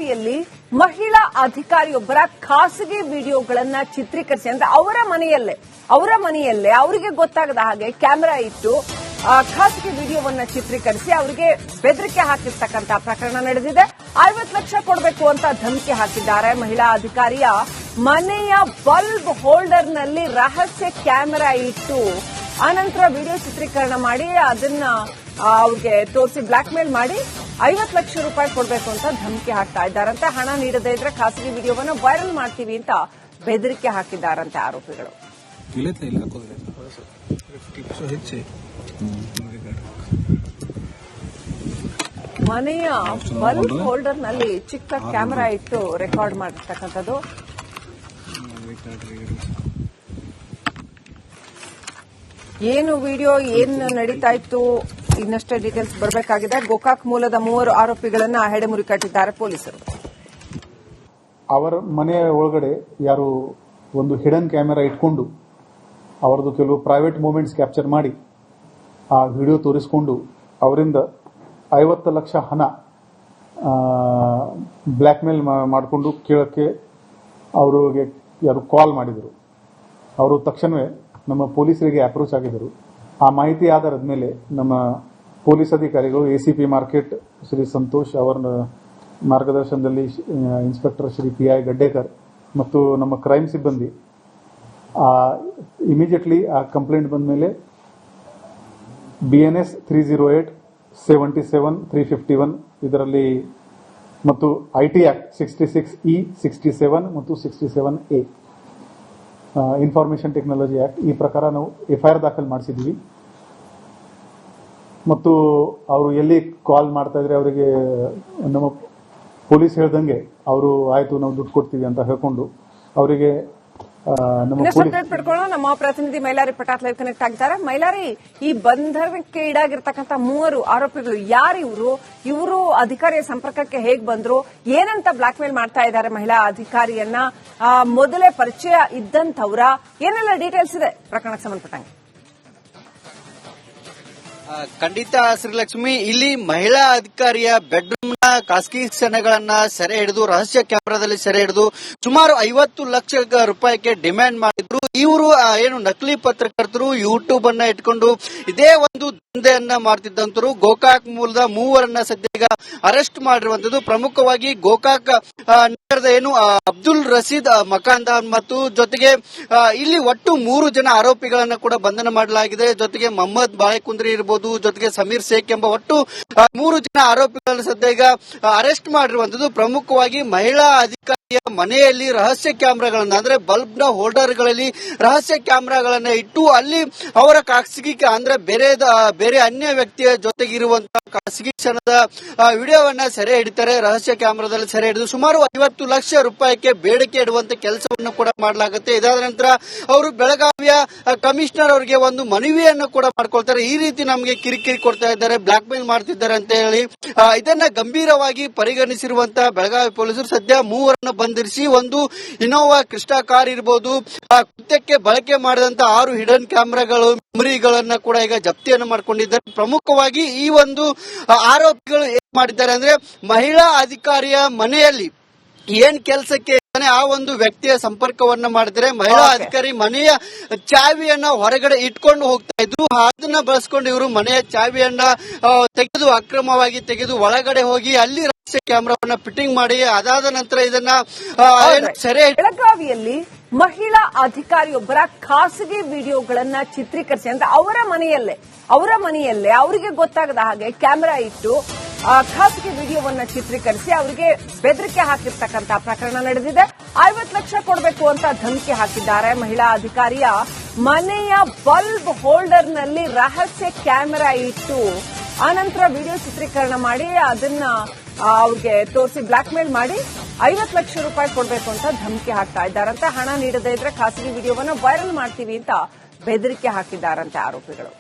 ಬೆಳಗಾವಿಯಲ್ಲಿ ಮಹಿಳಾ ಅಧಿಕಾರಿಯೊಬ್ಬರ ಖಾಸಗಿ ವಿಡಿಯೋಗಳನ್ನ ಚಿತ್ರೀಕರಿಸಿ ಅಂದ್ರೆ ಅವರ ಮನೆಯಲ್ಲೇ ಅವರಿಗೆ ಗೊತ್ತಾಗದ ಹಾಗೆ ಕ್ಯಾಮೆರಾ ಇಟ್ಟು ಖಾಸಗಿ ವಿಡಿಯೋವನ್ನ ಚಿತ್ರೀಕರಿಸಿ ಅವರಿಗೆ ಬೆದರಿಕೆ ಹಾಕಿರ್ತಕ್ಕಂಥ ಪ್ರಕರಣ ನಡೆದಿದೆ. 50 ಲಕ್ಷ ಕೊಡಬೇಕು ಅಂತ ಧಮಕಿ ಹಾಕಿದ್ದಾರೆ. ಮಹಿಳಾ ಅಧಿಕಾರಿಯ ಮನೆಯ ಬಲ್ಬ್ ಹೋಲ್ಡರ್ನಲ್ಲಿ ರಹಸ್ಯ ಕ್ಯಾಮೆರಾ ಇಟ್ಟು ಆನಂತರ ವಿಡಿಯೋ ಚಿತ್ರೀಕರಣ ಮಾಡಿ ಅದನ್ನ ಅವ್ರಿಗೆ ತೋರಿಸಿ ಬ್ಲಾಕ್ ಮೇಲ್ ಮಾಡಿ 50 ಲಕ್ಷ ರೂಪಾಯಿ ಕೊಡಬೇಕು ಅಂತ ಧಮಕಿ ಹಾಕ್ತಾ ಇದ್ದಾರಂತೆ. ಹಣ ನೀಡದೇ ಇದ್ರೆ ಖಾಸಗಿ ವಿಡಿಯೋವನ್ನು ವೈರಲ್ ಮಾಡ್ತೀವಿ ಅಂತ ಬೆದರಿಕೆ ಹಾಕಿದ್ದಾರಂತೆ ಆರೋಪಿಗಳು. ಮನೆಯ ಬಲ್ಬ್ ಹೋಲ್ಡರ್ ನಲ್ಲಿ ಚಿಕ್ಕ ಕ್ಯಾಮೆರಾ ಇಟ್ಟು ರೆಕಾರ್ಡ್ ಮಾಡಿರ್ತಕ್ಕಂಥದ್ದು. ಏನು ವಿಡಿಯೋ ಏನು ನಡೀತಾ ಇತ್ತು ಇನ್ನಷ್ಟೇ ಡೀಟೇಲ್ಸ್ ಬರಬೇಕಾಗಿದೆ. ಗೋಕಾಕ್ ಮೂಲದ 3 ಆರೋಪಿಗಳನ್ನ ಹೆಡೆಮುರಿ ಕಟ್ಟಿದ್ದಾರೆ ಪೊಲೀಸರು. ಅವರ ಮನೆಯ ಒಳಗಡೆ ಯಾರು ಒಂದು ಹಿಡನ್ ಕ್ಯಾಮೆರಾ ಇಟ್ಕೊಂಡು ಅವರದು ಕೆಲವು ಪ್ರೈವೇಟ್ ಮೂಮೆಂಟ್ಸ್ ಕ್ಯಾಪ್ಚರ್ ಮಾಡಿ ಆ ವಿಡಿಯೋ ತೋರಿಸಿಕೊಂಡು ಅವರಿಂದ 50 ಲಕ್ಷ ಹಣ ಬ್ಲ್ಯಾಕ್ ಮೇಲ್ ಮಾಡಿಕೊಂಡು ಕೇಳಕ್ಕೆ ಅವರಿಗೆ ಯಾರು ಕಾಲ್ ಮಾಡಿದರು. ಅವರು ತಕ್ಷಣವೇ ನಮ್ಮ ಪೊಲೀಸರಿಗೆ ಅಪ್ರೋಚ್ ಆಗಿದ್ದರು. ಆ ಮಾಹಿತಿ ಆಧಾರದ ಮೇಲೆ ನಮ್ಮ ಪೊಲೀಸ್ ಅಧಿಕಾರಿಗಳು ಎಸಿಪಿ ಮಾರ್ಕೆಟ್ ಶ್ರೀ ಸಂತೋಷ್ ಅವರ ಮಾರ್ಗದರ್ಶನದಲ್ಲಿ ಇನ್ಸ್ಪೆಕ್ಟರ್ ಶ್ರೀ PI ಗಡ್ಡೇಕರ್ ಮತ್ತು ನಮ್ಮ ಕ್ರೈಮ್ ಸಿಬ್ಬಂದಿ ಇಮಿಡಿಯೇಟ್ಲಿ ಆ ಕಂಪ್ಲೇಂಟ್ ಬಂದ ಮೇಲೆ BNS 308 77 351 ಇದರಲ್ಲಿ ಮತ್ತು IT ಆಕ್ಟ್ 66E 67 ಮತ್ತು 67A ಇನ್ಫಾರ್ಮೇಶನ್ ಟೆಕ್ನಾಲಜಿ ಆಕ್ಟ್ ಈ ಪ್ರಕಾರ ನಾವು FIR ದಾಖಲು ಮಾಡಿಸಿದ್ವಿ. ಮತ್ತು ಅವರು ಎಲ್ಲಿ ಕಾಲ್ ಮಾಡ್ತಾ ಇದ್ರೆ ಅವರಿಗೆ ನಮ್ಮ ಪೊಲೀಸ್ ಹೇಳ್ದಂಗೆ ಅವರು ಆಯ್ತು ನಾವು ದುಡ್ಡು ಕೊಡ್ತೀವಿ ಅಂತ ಹೇಳ್ಕೊಂಡು ಅವರಿಗೆ ನಮ್ಮ ಪ್ರತಿನಿಧಿ ಮೈಲಾರಿ ಪಟಾತ್ ಲೈವ್ ಕನೆಕ್ಟ್ ಆಗಿದ್ದಾರೆ. ಮೈಲಾರಿ, ಈ ಬಂಧನಕ್ಕೆ ಈಡಾಗಿರ್ತಕ್ಕಂಥ 3 ಆರೋಪಿಗಳು ಯಾರು? ಇವರು ಅಧಿಕಾರಿಯ ಸಂಪರ್ಕಕ್ಕೆ ಹೇಗ್ ಬಂದ್ರು? ಏನಂತ ಬ್ಲಾಕ್ ಮೇಲ್ ಮಾಡ್ತಾ ಇದ್ದಾರೆ ಮಹಿಳಾ ಅಧಿಕಾರಿಯನ್ನ? ಮೊದಲೇ ಪರಿಚಯ ಇದ್ದಂಥವ್ರ? ಏನೆಲ್ಲ ಡೀಟೇಲ್ಸ್ ಇದೆ ಪ್ರಕರಣಕ್ಕೆ ಸಂಬಂಧಪಟ್ಟಂಗೆ? ಖಂಡಿತ ಶ್ರೀಲಕ್ಷ್ಮಿ, ಇಲ್ಲಿ ಮಹಿಳಾ ಅಧಿಕಾರಿಯ ಬೆಡ್ರೂಮ್ನ ಖಾಸಗಿ ಕ್ಷಣಗಳನ್ನ ಸೆರೆ ಹಿಡಿದು ರಹಸ್ಯ ಕ್ಯಾಮೆರಾದಲ್ಲಿ ಸೆರೆ ಹಿಡಿದು ಸುಮಾರು 50 ಲಕ್ಷ ರೂಪಾಯಿಗೆ ಡಿಮ್ಯಾಂಡ್ ಮಾಡಿದ್ರು. ಇವರು ಏನು ನಕಲಿ ಪತ್ರಕರ್ತರು ಯೂಟ್ಯೂಬ್ ಅನ್ನ ಇಟ್ಕೊಂಡು ಇದೇ ಒಂದು ದಂಧೆಯನ್ನ ಮಾಡ್ತಿದ್ದಂತರು. ಗೋಕಾಕ್ ಮೂಲದ 3 ಸದ್ಯ ಈಗ ಅರೆಸ್ಟ್ ಮಾಡಿರುವಂತದ್ದು. ಪ್ರಮುಖವಾಗಿ ಗೋಕಾಕ್ ನಗರದ ಏನು ಅಬ್ದುಲ್ ರಶೀದ್ ಮಕಾಂದಾನ್ ಮತ್ತು ಜೊತೆಗೆ ಇಲ್ಲಿ ಒಟ್ಟು 3 ಜನ ಆರೋಪಿಗಳನ್ನ ಕೂಡ ಬಂಧನ ಮಾಡಲಾಗಿದೆ. ಜೊತೆಗೆ ಮೊಹಮ್ಮದ್ ಬಾಳೆಕುಂದ್ರಿ ಇರಬಹುದು, ಜೊತೆಗೆ ಸಮೀರ್ ಶೇಖ್ ಎಂಬ ಒಟ್ಟು 3 ಜನ ಆರೋಪಿಗಳನ್ನು ಸದ್ಯ ಈಗ ಅರೆಸ್ಟ್ ಮಾಡಿರುವಂತದ್ದು. ಪ್ರಮುಖವಾಗಿ ಮಹಿಳಾ ಅಧಿಕಾರಿಯ ಮನೆಯಲ್ಲಿ ರಹಸ್ಯ ಕ್ಯಾಮೆರಾಗಳನ್ನ ಅಂದ್ರೆ ಬಲ್ಬ್ ನ ಹೋಲ್ಡರ್ಗಳಲ್ಲಿ ರಹಸ್ಯ ಕ್ಯಾಮೆರಾಗಳನ್ನ ಇಟ್ಟು ಅಲ್ಲಿ ಅವರ ಖಾಸಗಿ ಅಂದ್ರೆ ಬೇರೆ ಅನ್ಯ ವ್ಯಕ್ತಿಯ ಜೊತೆಗಿರುವಂತಹ ಖಾಸಗಿ ಕ್ಷಣದ ವಿಡಿಯೋವನ್ನ ಸೆರೆ ಹಿಡಿತಾರೆ. ರಹಸ್ಯ ಕ್ಯಾಮೆರಾದಲ್ಲಿ ಸೆರೆ ಹಿಡಿದು ಸುಮಾರು 50 ಲಕ್ಷ ರೂಪಾಯಿಗೆ ಬೇಡಿಕೆ ಇಡುವಂತ ಕೆಲಸವನ್ನು ಕೂಡ ಮಾಡಲಾಗುತ್ತೆ. ಇದಾದ ನಂತರ ಅವರು ಬೆಳಗಾವಿಯ ಕಮಿಷನರ್ ಅವರಿಗೆ ಒಂದು ಮನವಿಯನ್ನು ಕೂಡ ಮಾಡ್ಕೊಳ್ತಾರೆ. ಈ ರೀತಿ ನಮಗೆ ಕಿರಿಕಿರಿ ಕೊಡ್ತಾ ಇದ್ದಾರೆ, ಬ್ಲಾಕ್ ಮೇಲ್ ಮಾಡ್ತಿದ್ದಾರೆ ಅಂತ ಹೇಳಿ ಇದನ್ನ ಗಂಭೀರವಾಗಿ ಪರಿಗಣಿಸಿರುವಂತಹ ಬೆಳಗಾವಿ ಪೊಲೀಸರು ಸದ್ಯ 3 ಬಂಧಿಸಿ ಒಂದು ಇನೋವಾ ಕ್ರಿಸ್ಟಾ ಕಾರ್ ಇರಬಹುದು, ಕೃತ್ಯಕ್ಕೆ ಬಳಕೆ ಮಾಡಿದಂತ 6 ಹಿಡನ್ ಕ್ಯಾಮೆರಾಗಳು ಮೆಮರಿಗಳನ್ನ ಕೂಡ ಈಗ ಜಪ್ತಿಯನ್ನು ಮಾಡಿಕೊಂಡಿದ್ದಾರೆ. ಪ್ರಮುಖವಾಗಿ ಈ ಒಂದು ಆರೋಪಿಗಳು ಏನ್ ಮಾಡಿದ್ದಾರೆ ಅಂದ್ರೆ ಮಹಿಳಾ ಅಧಿಕಾರಿಯ ಮನೆಯಲ್ಲಿ ಏನ್ ಕೆಲಸಕ್ಕೆ ಆ ಒಂದು ವ್ಯಕ್ತಿಯ ಸಂಪರ್ಕವನ್ನ ಮಾಡಿದ್ರೆ ಮಹಿಳಾ ಅಧಿಕಾರಿ ಮನೆಯ ಚಾವಿಯನ್ನ ಹೊರಗಡೆ ಇಟ್ಕೊಂಡು ಹೋಗ್ತಾ ಇದ್ರು. ಅದನ್ನ ಬಳಸ್ಕೊಂಡು ಇವರು ಮನೆಯ ಚಾವಿಯನ್ನ ಅಕ್ರಮವಾಗಿ ತೆಗೆದು ಒಳಗಡೆ ಹೋಗಿ ಅಲ್ಲಿ ರಹಸ್ಯ ಕ್ಯಾಮೆರಾವನ್ನ ಫಿಟ್ಟಿಂಗ್ ಮಾಡಿ ಅದಾದ ನಂತರ ಇದನ್ನ ಸೆರೆ. ಬೆಳಗಾವಿಯಲ್ಲಿ ಮಹಿಳಾ ಅಧಿಕಾರಿಯೊಬ್ಬರ ಖಾಸಗಿ ವಿಡಿಯೋಗಳನ್ನ ಚಿತ್ರೀಕರಿಸಿ ಅಂದ್ರೆ ಅವರ ಮನೆಯಲ್ಲೇ ಅವರಿಗೆ ಗೊತ್ತಾಗದ ಹಾಗೆ ಕ್ಯಾಮೆರಾ ಇಟ್ಟು ಖಾಸಗಿ ವಿಡಿಯೋವನ್ನ ಚಿತ್ರೀಕರಿಸಿ ಅವರಿಗೆ ಬೆದರಿಕೆ ಹಾಕಿರ್ತಕ್ಕಂಥ ಪ್ರಕರಣ ನಡೆದಿದೆ. 50 ಲಕ್ಷ ಕೊಡಬೇಕು ಅಂತ ಧಮಕಿ ಹಾಕಿದ್ದಾರೆ. ಮಹಿಳಾ ಅಧಿಕಾರಿಯ ಮನೆಯ ಬಲ್ಬ್ ಹೋಲ್ಡರ್ನಲ್ಲಿ ರಹಸ್ಯ ಕ್ಯಾಮೆರಾ ಇಟ್ಟು ಆನಂತರ ವಿಡಿಯೋ ಚಿತ್ರೀಕರಣ ಮಾಡಿ ಅದನ್ನ ಅವ್ರಿಗೆ ತೋರಿಸಿ ಬ್ಲಾಕ್ ಮೇಲ್ ಮಾಡಿ 50 ಲಕ್ಷ ರೂಪಾಯಿ ಕೊಡಬೇಕು ಅಂತ ಧಮಕಿ ಹಾಕ್ತಾ ಇದ್ದಾರಂತೆ. ಹಣ ನೀಡದೇ ಇದ್ರೆ ಖಾಸಗಿ ವಿಡಿಯೋವನ್ನ ವೈರಲ್ ಮಾಡ್ತೀವಿ ಅಂತ ಬೆದರಿಕೆ ಹಾಕಿದ್ದಾರಂತೆ ಆರೋಪಿಗಳು.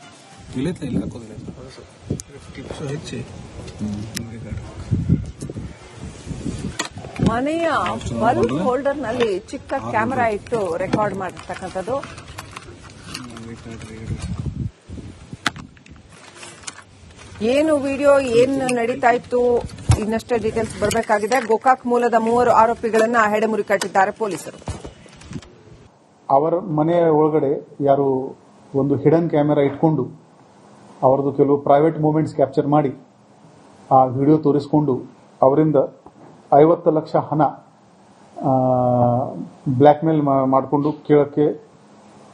ಮನೆಯ ಬಲ್ಬ್ ಹೋಲ್ಡರ್ ನಲ್ಲಿ ಚಿಕ್ಕ ಕ್ಯಾಮೆರಾ ಇಟ್ಟು ರೆಕಾರ್ಡ್ ಮಾಡಿರ್ತಕ್ಕಂಥದ್ದು. ಏನು ವಿಡಿಯೋ ಏನು ನಡೀತಾ ಇತ್ತು ಇನ್ನಷ್ಟೇ ಡೀಟೇಲ್ಸ್ ಬರಬೇಕಾಗಿದೆ. ಗೋಕಾಕ್ ಮೂಲದ 3 ಆರೋಪಿಗಳನ್ನ ಹೆಡೆಮುರಿ ಕಟ್ಟಿದ್ದಾರೆ ಪೊಲೀಸರು. ಅವರ ಮನೆಯ ಒಳಗಡೆ ಯಾರು ಒಂದು ಹಿಡನ್ ಕ್ಯಾಮೆರಾ ಇಟ್ಕೊಂಡು ಅವರದು ಕೆಲವು ಪ್ರೈವೇಟ್ ಮೂಮೆಂಟ್ಸ್ ಕ್ಯಾಪ್ಚರ್ ಮಾಡಿ ಆ ವಿಡಿಯೋ ತೋರಿಸಿಕೊಂಡು ಅವರಿಂದ 50 ಲಕ್ಷ ಹಣ ಬ್ಲ್ಯಾಕ್ ಮೇಲ್ ಮಾಡಿಕೊಂಡು ಕೇಳಕ್ಕೆ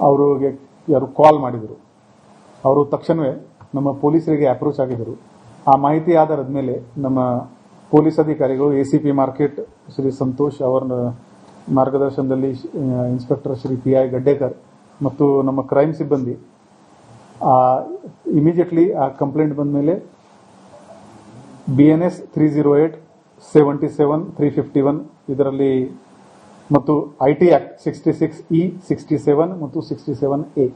ಅವರಿಗೆ ಯಾರು ಕಾಲ್ ಮಾಡಿದರು. ಅವರು ತಕ್ಷಣವೇ ನಮ್ಮ ಪೊಲೀಸರಿಗೆ ಅಪ್ರೋಚ್ ಆಗಿದ್ದರು. ಆ ಮಾಹಿತಿ ಆಧಾರದ ಮೇಲೆ ನಮ್ಮ ಪೊಲೀಸ್ ಅಧಿಕಾರಿಗಳು ಎಸಿಪಿ ಮಾರ್ಕೆಟ್ ಶ್ರೀ ಸಂತೋಷ್ ಅವರ ಮಾರ್ಗದರ್ಶನದಲ್ಲಿ ಇನ್ಸ್ಪೆಕ್ಟರ್ ಶ್ರೀ PI ಗಡ್ಡೇಕರ್ ಮತ್ತು ನಮ್ಮ ಕ್ರೈಮ್ ಸಿಬ್ಬಂದಿ ಇಮಿಡಿಯೇಟ್ಲಿ ಆ ಕಂಪ್ಲೇಂಟ್ ಬಂದ ಮೇಲೆ BNS 308 77 351 ಇದರಲ್ಲಿ ಮತ್ತು IT ಆಕ್ಟ್ 66E 67 ಮತ್ತು 67A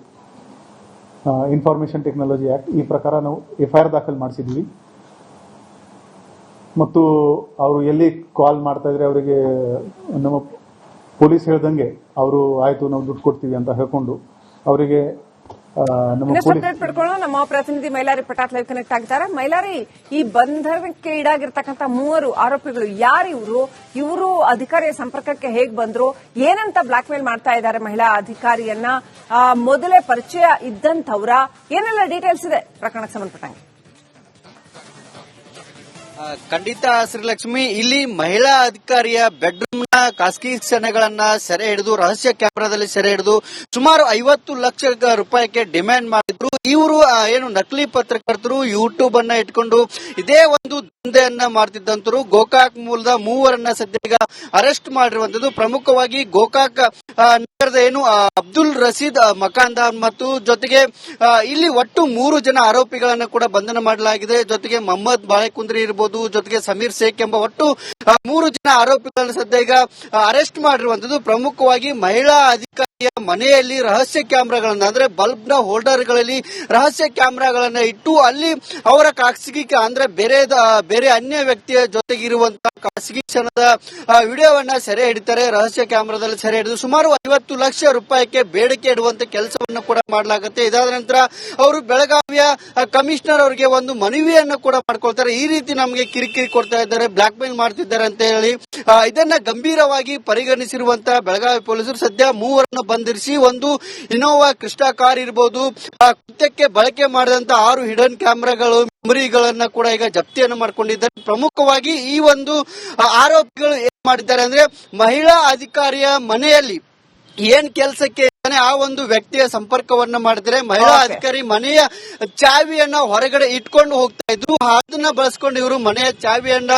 ಇನ್ಫಾರ್ಮೇಶನ್ ಟೆಕ್ನಾಲಜಿ ಆಕ್ಟ್ ಈ ಪ್ರಕಾರ ನಾವು FIR ದಾಖಲು ಮಾಡಿಸಿದ್ವಿ. ಮತ್ತು ಅವರು ಎಲ್ಲಿ ಕಾಲ್ ಮಾಡ್ತಾ ಇದ್ರೆ ಅವರಿಗೆ ನಮ್ಮ ಪೊಲೀಸ್ ಹೇಳ್ದಂಗೆ ಅವರು ಆಯ್ತು ನಾವು ದುಡ್ಡು ಕೊಡ್ತೀವಿ ಅಂತ ಹೇಳ್ಕೊಂಡು ಅವರಿಗೆ ಅಪ್ಡೇಟ್ ಪಡ್ಕೊಳ್ಳೋಣ. ನಮ್ಮ ಪ್ರತಿನಿಧಿ ಮೈಲಾರಿ ಪಟಾತ್ ಲೈವ್ ಕನೆಕ್ಟ್ ಆಗಿದ್ದಾರೆ. ಮೈಲಾರಿ, ಈ ಬಂಧನಕ್ಕೆ ಈಡಾಗಿರ್ತಕ್ಕಂಥ 3 ಆರೋಪಿಗಳು ಯಾರಿವರು? ಇವರು ಅಧಿಕಾರಿಯ ಸಂಪರ್ಕಕ್ಕೆ ಹೇಗ್ ಬಂದ್ರು? ಏನಂತ ಬ್ಲಾಕ್ ಮೇಲ್ ಮಾಡ್ತಾ ಇದ್ದಾರೆ ಮಹಿಳಾ ಅಧಿಕಾರಿಯನ್ನ? ಮೊದಲೇ ಪರಿಚಯ ಇದ್ದಂಥವ್ರ? ಏನೆಲ್ಲ ಡೀಟೇಲ್ಸ್ ಇದೆ ಪ್ರಕರಣಕ್ಕೆ ಸಂಬಂಧಪಟ್ಟಂಗೆ? ಖಂಡಿತ ಶ್ರೀಲಕ್ಷ್ಮಿ, ಇಲ್ಲಿ ಮಹಿಳಾ ಅಧಿಕಾರಿಯ ಬೆಡ್ರೂಮ್ನ ಖಾಸಗಿ ಕ್ಷಣಗಳನ್ನ ಸೆರೆ ಹಿಡಿದು ರಹಸ್ಯ ಕ್ಯಾಮೆರಾದಲ್ಲಿ ಸೆರೆ ಹಿಡಿದು ಸುಮಾರು 50 ಲಕ್ಷ ರೂಪಾಯಿಗೆ ಡಿಮ್ಯಾಂಡ್ ಮಾಡಿದ್ರು. ಇವರು ಏನು ನಕಲಿ ಪತ್ರಕರ್ತರು ಯೂಟ್ಯೂಬ್ ಅನ್ನ ಇಟ್ಕೊಂಡು ಇದೇ ಒಂದು ದಂಧೆಯನ್ನ ಮಾಡ್ತಿದ್ದಂತರು. ಗೋಕಾಕ್ ಮೂಲದ 3 ಸದ್ಯ ಅರೆಸ್ಟ್ ಮಾಡಿರುವಂತದ್ದು. ಪ್ರಮುಖವಾಗಿ ಗೋಕಾಕ್ ನಗರದ ಏನು ಅಬ್ದುಲ್ ರಶೀದ್ ಮಕಾನ್ದಾರ್ ಮತ್ತು ಜೊತೆಗೆ ಇಲ್ಲಿ ಒಟ್ಟು 3 ಜನ ಆರೋಪಿಗಳನ್ನ ಕೂಡ ಬಂಧನ ಮಾಡಲಾಗಿದೆ. ಜೊತೆಗೆ ಮೊಹಮ್ಮದ್ ಬಾಳೆಕುಂದ್ರಿ ಇರಬಹುದು, ಜೊತೆಗೆ ಸಮೀರ್ ಶೇಖ್ ಎಂಬ ಒಟ್ಟು 3 ಜನ ಆರೋಪಿಗಳನ್ನ ಸದ್ಯ ಈಗ ಅರೆಸ್ಟ್ ಮಾಡಿರುವಂತದ್ದು. ಪ್ರಮುಖವಾಗಿ ಮಹಿಳಾ ಅಧಿಕಾರಿಯ ಮನೆಯಲ್ಲಿ ರಹಸ್ಯ ಕ್ಯಾಮೆರಾಗಳನ್ನ ಅಂದ್ರೆ ಬಲ್ಬ್ ನ ಹೋಲ್ಡರ್ಗಳಲ್ಲಿ ರಹಸ್ಯ ಕ್ಯಾಮೆರಾಗಳನ್ನ ಇಟ್ಟು ಅಲ್ಲಿ ಅವರ ಖಾಸಗಿ ಅಂದ್ರೆ ಬೇರೆ ಅನ್ಯ ವ್ಯಕ್ತಿಯ ಜೊತೆಗಿರುವಂತಹ ಖಾಸಗಿ ಕ್ಷಣದ ವಿಡಿಯೋವನ್ನ ಸೆರೆ ಹಿಡಿತಾರೆ. ರಹಸ್ಯ ಕ್ಯಾಮೆರಾದಲ್ಲಿ ಸೆರೆ ಹಿಡಿದು ಸುಮಾರು 50 ಲಕ್ಷ ರೂಪಾಯಿಗೆ ಬೇಡಿಕೆ ಇಡುವಂತ ಕೆಲಸವನ್ನು ಕೂಡ ಮಾಡಲಾಗುತ್ತೆ. ಇದಾದ ನಂತರ ಅವರು ಬೆಳಗಾವಿಯ ಕಮಿಷನರ್ ಅವರಿಗೆ ಒಂದು ಮನವಿಯನ್ನು ಕೂಡ ಮಾಡ್ಕೊಳ್ತಾರೆ. ಈ ರೀತಿ ನಮಗೆ ಕಿರಿಕಿರಿ ಕೊಡ್ತಾ ಇದ್ದಾರೆ, ಬ್ಲಾಕ್ ಮೇಲ್ ಮಾಡ್ತಿದ್ದಾರೆ ಅಂತ ಹೇಳಿ ಇದನ್ನ ಗಂಭೀರವಾಗಿ ಪರಿಗಣಿಸಿರುವಂತಹ ಬೆಳಗಾವಿ ಪೊಲೀಸರು ಸದ್ಯ 3 ಬಂಧಿಸಿ ಒಂದು ಇನೋವಾ ಕ್ರಿಸ್ಟಾ ಕಾರ್ ಇರಬಹುದು, ಕೃತ್ಯಕ್ಕೆ ಬಳಕೆ ಮಾಡಿದಂತ 6 ಹಿಡನ್ ಕ್ಯಾಮೆರಾಗಳು ಮೆಮೊರಿಗಳನ್ನ ಕೂಡ ಈಗ ಜಪ್ತಿಯನ್ನು ಮಾಡಿಕೊಂಡಿದ್ದಾರೆ. ಪ್ರಮುಖವಾಗಿ ಈ ಒಂದು ಆರೋಪಿಗಳು ಏನ್ ಮಾಡಿದ್ದಾರೆ ಅಂದ್ರೆ ಮಹಿಳಾ ಅಧಿಕಾರಿಯ ಮನೆಯಲ್ಲಿ ಏನ್ ಕೆಲಸಕ್ಕೆ ಆ ಒಂದು ವ್ಯಕ್ತಿಯ ಸಂಪರ್ಕವನ್ನ ಮಾಡಿದ್ರೆ ಮಹಿಳಾ ಅಧಿಕಾರಿ ಮನೆಯ ಚಾವಿಯನ್ನ ಹೊರಗಡೆ ಇಟ್ಕೊಂಡು ಹೋಗ್ತಾ ಇದ್ರು. ಅದನ್ನ ಬಳಸ್ಕೊಂಡು ಇವರು ಮನೆಯ ಚಾವಿಯನ್ನ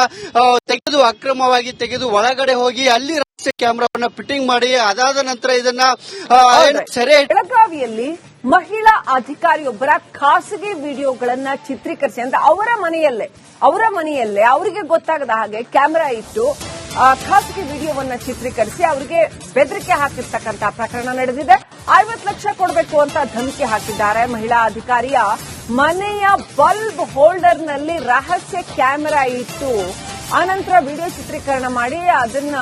ತೆಗೆದು ಅಕ್ರಮವಾಗಿ ತೆಗೆದು ಒಳಗಡೆ ಹೋಗಿ ಅಲ್ಲಿ ರಹಸ್ಯ ಕ್ಯಾಮೆರಾವನ್ನ ಫಿಟ್ಟಿಂಗ್ ಮಾಡಿ ಅದಾದ ನಂತರ ಇದನ್ನ ಸೆರೆ ಬೆಳಗಾವಿಯಲ್ಲಿ ಮಹಿಳಾ ಅಧಿಕಾರಿಯೊಬ್ಬರ ಖಾಸಗಿ ವಿಡಿಯೋಗಳನ್ನ ಚಿತ್ರೀಕರಿಸಿ ಅಂದ್ರೆ ಅವರ ಮನೆಯಲ್ಲೇ ಅವರಿಗೆ ಗೊತ್ತಾಗದ ಹಾಗೆ ಕ್ಯಾಮೆರಾ ಇಟ್ಟು ಖಾಸಗಿ ವಿಡಿಯೋವನ್ನ ಚಿತ್ರೀಕರಿಸಿ ಅವರಿಗೆ ಬೆದರಿಕೆ ಹಾಕಿರ್ತಕ್ಕಂಥ ಪ್ರಕರಣ ನಡೆದಿದೆ. 50 ಲಕ್ಷ ಕೊಡಬೇಕು ಅಂತ ಧಮಕಿ ಹಾಕಿದ್ದಾರೆ. ಮಹಿಳಾ ಅಧಿಕಾರಿಯ ಮನೆಯ ಬಲ್ಬ್ ಹೋಲ್ಡರ್ನಲ್ಲಿ ರಹಸ್ಯ ಕ್ಯಾಮೆರಾ ಇಟ್ಟು ಆನಂತರ ವಿಡಿಯೋ ಚಿತ್ರೀಕರಣ ಮಾಡಿ ಅದನ್ನ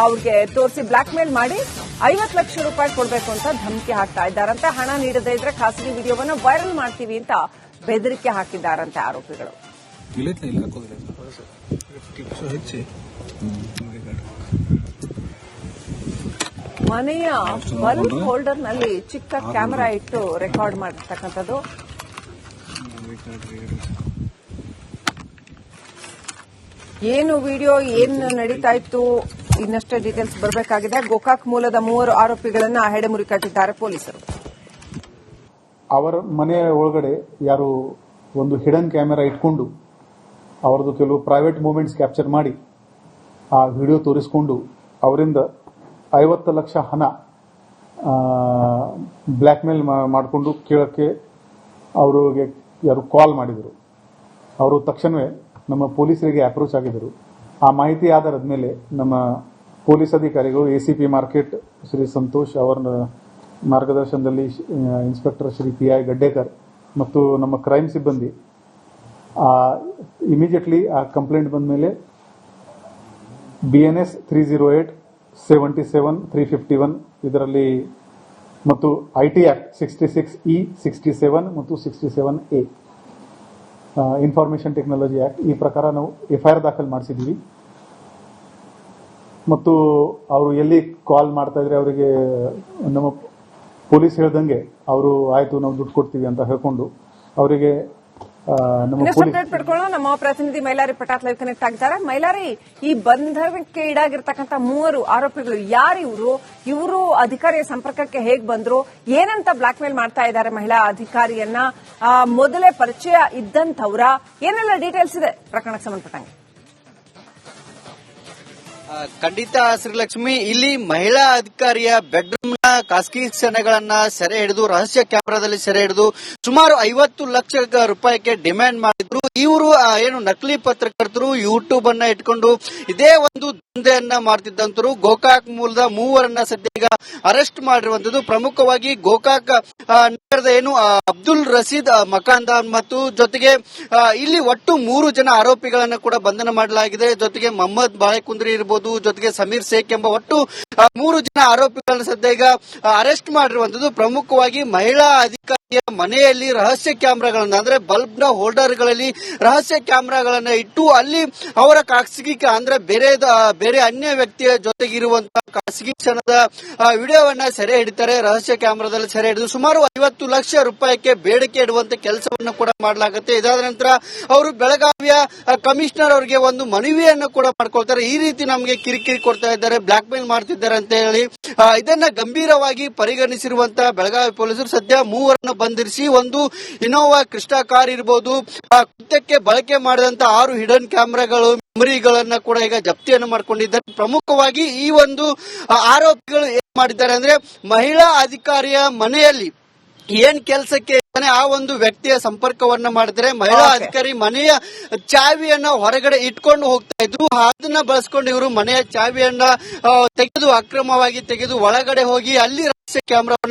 ಅವ್ರಿಗೆ ತೋರಿಸಿ ಬ್ಲಾಕ್ ಮೇಲ್ ಮಾಡಿ 50 ಲಕ್ಷ ರೂಪಾಯಿ ಕೊಡಬೇಕು ಅಂತ ಧಮಕಿ ಹಾಕ್ತಾ ಇದ್ದಾರಂತೆ. ಹಣ ನೀಡದೇ ಇದ್ರೆ ಖಾಸಗಿ ವಿಡಿಯೋವನ್ನ ವೈರಲ್ ಮಾಡ್ತೀವಿ ಅಂತ ಬೆದರಿಕೆ ಹಾಕಿದ್ದಾರಂತೆ ಆರೋಪಿಗಳು. ಮನೆಯ ಬಲ್ಬ್ ಹೋಲ್ಡರ್ ನಲ್ಲಿ ಚಿಕ್ಕ ಕ್ಯಾಮೆರಾ ಇಟ್ಟು ರೆಕಾರ್ಡ್ ಮಾಡಿರ್ತಕ್ಕಂಥದ್ದು. ಏನು ವಿಡಿಯೋ ಏನು ನಡೀತಾ ಇತ್ತು ಇನ್ನಷ್ಟೇ ಡೀಟೇಲ್ಸ್ ಬರಬೇಕಾಗಿದೆ. ಗೋಕಾಕ್ ಮೂಲದ 3 ಆರೋಪಿಗಳನ್ನ ಹೆಡೆಮುರಿ ಕಟ್ಟಿದ್ದಾರೆ ಪೊಲೀಸರು. ಅವರ ಮನೆಯ ಒಳಗಡೆ ಯಾರು ಒಂದು ಹಿಡನ್ ಕ್ಯಾಮೆರಾ ಇಟ್ಕೊಂಡು ಅವರದು ಕೆಲವು ಪ್ರೈವೇಟ್ ಮೂಮೆಂಟ್ಸ್ ಕ್ಯಾಪ್ಚರ್ ಮಾಡಿ ಆ ವಿಡಿಯೋ ತೋರಿಸಿಕೊಂಡು ಅವರಿಂದ 50 ಲಕ್ಷ ಹಣ ಬ್ಲ್ಯಾಕ್ ಮೇಲ್ ಮಾಡಿಕೊಂಡು ಕೇಳಕ್ಕೆ ಅವರಿಗೆ ಯಾರು ಕಾಲ್ ಮಾಡಿದರು. ಅವರು ತಕ್ಷಣವೇ ನಮ್ಮ ಪೊಲೀಸರಿಗೆ ಅಪ್ರೋಚ್ ಆಗಿದ್ದರು. ಆ ಮಾಹಿತಿ ಆಧಾರದ ಮೇಲೆ ನಮ್ಮ ಪೊಲೀಸ್ ಅಧಿಕಾರಿಗಳು ಎಸಿಪಿ ಮಾರ್ಕೆಟ್ ಶ್ರೀ ಸಂತೋಷ್ ಅವರ ಮಾರ್ಗದರ್ಶನದಲ್ಲಿ ಇನ್ಸ್ಪೆಕ್ಟರ್ ಶ್ರೀ PI ಗಡ್ಡೇಕರ್ ಮತ್ತು ನಮ್ಮ ಕ್ರೈಮ್ ಸಿಬ್ಬಂದಿ ಇಮಿಡಿಯೇಟ್ಲಿ ಆ ಕಂಪ್ಲೇಂಟ್ ಬಂದ ಮೇಲೆ BNS 308 77 351 ಇದರಲ್ಲಿ ಮತ್ತು IT ಆಕ್ಟ್ 66E 67 ಮತ್ತು 67A ಇನ್ಫಾರ್ಮೇಷನ್ ಟೆಕ್ನಾಲಜಿ ಆಕ್ಟ್ ಈ ಪ್ರಕಾರ ನಾವು FIR ದಾಖಲು ಮಾಡಿಸಿದ್ವಿ. ಮತ್ತು ಅವರು ಎಲ್ಲಿ ಕಾಲ್ ಮಾಡ್ತಾ ಇದ್ರೆ ಅವರಿಗೆ ನಮ್ಮ ಪೊಲೀಸ್ ಹೇಳ್ದಂಗೆ ಅವರು ಆಯ್ತು ನಾವು ದುಡ್ಡು ಕೊಡ್ತೀವಿ ಅಂತ ಹೇಳ್ಕೊಂಡು ಅವರಿಗೆ ನಮ್ಮ ಅಪ್ಡೇಟ್ ಪಡ್ಕೊಳ್ಳೋಣ. ನಮ್ಮ ಪ್ರತಿನಿಧಿ ಮೈಲಾರಿ ಪಟಾತ್ ಲೈವ್ ಕನೆಕ್ಟ್ ಆಗಿದ್ದಾರೆ. ಮೈಲಾರಿ, ಈ ಬಂಧನಕ್ಕೆ ಈಡಾಗಿರ್ತಕ್ಕಂಥ 3 ಆರೋಪಿಗಳು ಯಾರು? ಇವರು ಅಧಿಕಾರಿಯ ಸಂಪರ್ಕಕ್ಕೆ ಹೇಗ್ ಬಂದ್ರು? ಏನಂತ ಬ್ಲಾಕ್ ಮೇಲ್ ಮಾಡ್ತಾ ಇದ್ದಾರೆ ಮಹಿಳಾ ಅಧಿಕಾರಿಯನ್ನ? ಮೊದಲೇ ಪರಿಚಯ ಇದ್ದಂಥವ್ರ? ಏನೆಲ್ಲ ಡೀಟೇಲ್ಸ್ ಇದೆ ಪ್ರಕರಣಕ್ಕೆ ಸಂಬಂಧಪಟ್ಟಂಗೆ? ಖಂಡಿತ ಶ್ರೀಲಕ್ಷ್ಮಿ, ಇಲ್ಲಿ ಮಹಿಳಾ ಅಧಿಕಾರಿಯ ಬೆಡ್ರೂಮ್ ನ ಖಾಸಗಿ ಕ್ಷಣಗಳನ್ನ ಸೆರೆ ಹಿಡಿದು ರಹಸ್ಯ ಕ್ಯಾಮೆರಾದಲ್ಲಿ ಸೆರೆ ಹಿಡಿದು ಸುಮಾರು 50 ಲಕ್ಷ ರೂಪಾಯಿಗೆ ಡಿಮ್ಯಾಂಡ್ ಮಾಡಿದ್ರು. ಇವರು ಏನು ನಕಲಿ ಪತ್ರಕರ್ತರು ಯೂಟ್ಯೂಬ್ ಅನ್ನ ಇಟ್ಕೊಂಡು ಇದೇ ಒಂದು ದಂಧೆಯನ್ನ ಮಾಡ್ತಿದ್ದಂತರು. ಗೋಕಾಕ್ ಮೂಲದ 3 ಸದ್ಯ ಈಗ ಅರೆಸ್ಟ್ ಮಾಡಿರುವಂತದ್ದು. ಪ್ರಮುಖವಾಗಿ ಗೋಕಾಕ್ ನಗರದ ಏನು ಅಬ್ದುಲ್ ರಶೀದ್ ಮಕಾನ್ದಾರ್ ಮತ್ತು ಜೊತೆಗೆ ಇಲ್ಲಿ ಒಟ್ಟು 3 ಜನ ಆರೋಪಿಗಳನ್ನ ಕೂಡ ಬಂಧನ ಮಾಡಲಾಗಿದೆ. ಜೊತೆಗೆ ಮೊಹಮ್ಮದ್ ಬಾಳೆಕುಂದ್ರಿ ಇರಬಹುದು, ಜೊತೆಗೆ ಸಮೀರ್ ಶೇಖ್ ಎಂಬ ಒಟ್ಟು 3 ಜನ ಆರೋಪಿಗಳನ್ನ ಸದ್ಯ ಈಗ ಅರೆಸ್ಟ್ ಮಾಡಿರುವಂತದ್ದು. ಪ್ರಮುಖವಾಗಿ ಮಹಿಳಾ ಅಧಿಕಾರಿಯ ಮನೆಯಲ್ಲಿ ರಹಸ್ಯ ಕ್ಯಾಮೆರಾಗಳನ್ನ ಅಂದ್ರೆ ಬಲ್ಬ್ ನ ಹೋಲ್ಡರ್ಗಳಲ್ಲಿ ರಹಸ್ಯ ಕ್ಯಾಮೆರಾಗಳನ್ನ ಇಟ್ಟು ಅಲ್ಲಿ ಅವರ ಖಾಸಗಿ ಅಂದ್ರೆ ಬೇರೆ ಅನ್ಯ ವ್ಯಕ್ತಿಯ ಜೊತೆಗಿರುವಂತಹ ಖಾಸಗಿ ಕ್ಷಣದ ವಿಡಿಯೋವನ್ನ ಸೆರೆ ಹಿಡಿತಾರೆ. ರಹಸ್ಯ ಕ್ಯಾಮೆರಾದಲ್ಲಿ ಸೆರೆ ಹಿಡಿದು ಸುಮಾರು 50 ಲಕ್ಷ ರೂಪಾಯಿಗೆ ಬೇಡಿಕೆ ಇಡುವಂತ ಕೆಲಸವನ್ನು ಕೂಡ ಮಾಡಲಾಗುತ್ತೆ. ಇದಾದ ನಂತರ ಅವರು ಬೆಳಗಾವಿಯ ಕಮಿಷನರ್ ಅವರಿಗೆ ಒಂದು ಮನವಿಯನ್ನು ಕೂಡ ಮಾಡ್ಕೊಳ್ತಾರೆ. ಈ ರೀತಿ ನಮಗೆ ಕಿರಿಕಿರಿ ಕೊಡ್ತಾ ಇದ್ದಾರೆ, ಬ್ಲಾಕ್ ಮೇಲ್ ಮಾಡ್ತಿದ್ದಾರೆ ಅಂತ ಹೇಳಿ ಇದನ್ನ ಗಂಭೀರವಾಗಿ ಪರಿಗಣಿಸಿರುವಂತಹ ಬೆಳಗಾವಿ ಪೊಲೀಸರು ಸದ್ಯ 3 ಬಂಧಿಸಿ ಒಂದು ಇನೋವಾ ಕ್ರಿಸ್ಟಾ ಕಾರ್ ಇರಬಹುದು, ಕೃತ್ಯಕ್ಕೆ ಬಳಕೆ ಮಾಡಿದಂತ 6 ಹಿಡನ್ ಕ್ಯಾಮೆರಾಗಳು ಮೆಮರಿಗಳನ್ನ ಕೂಡ ಈಗ ಜಪ್ತಿಯನ್ನು ಮಾಡಿಕೊಂಡಿದ್ದಾರೆ. ಪ್ರಮುಖವಾಗಿ ಈ ಒಂದು ಆರೋಪಿಗಳು ಏನ್ ಮಾಡಿದ್ದಾರೆ ಅಂದ್ರೆ ಮಹಿಳಾ ಅಧಿಕಾರಿಯ ಮನೆಯಲ್ಲಿ ಏನ್ ಕೆಲಸಕ್ಕೆ ಆ ಒಂದು ವ್ಯಕ್ತಿಯ ಸಂಪರ್ಕವನ್ನ ಮಾಡಿದ್ರೆ ಮಹಿಳಾ ಅಧಿಕಾರಿ ಮನೆಯ ಚಾವಿಯನ್ನ ಹೊರಗಡೆ ಇಟ್ಕೊಂಡು ಹೋಗ್ತಾ ಇದ್ರು. ಅದನ್ನ ಬಳಸ್ಕೊಂಡು ಇವರು ಮನೆಯ ಚಾವಿಯನ್ನ ಅಕ್ರಮವಾಗಿ ತೆಗೆದು ಒಳಗಡೆ ಹೋಗಿ ಅಲ್ಲಿ ರಹಸ್ಯ ಕ್ಯಾಮೆರಾವನ್ನ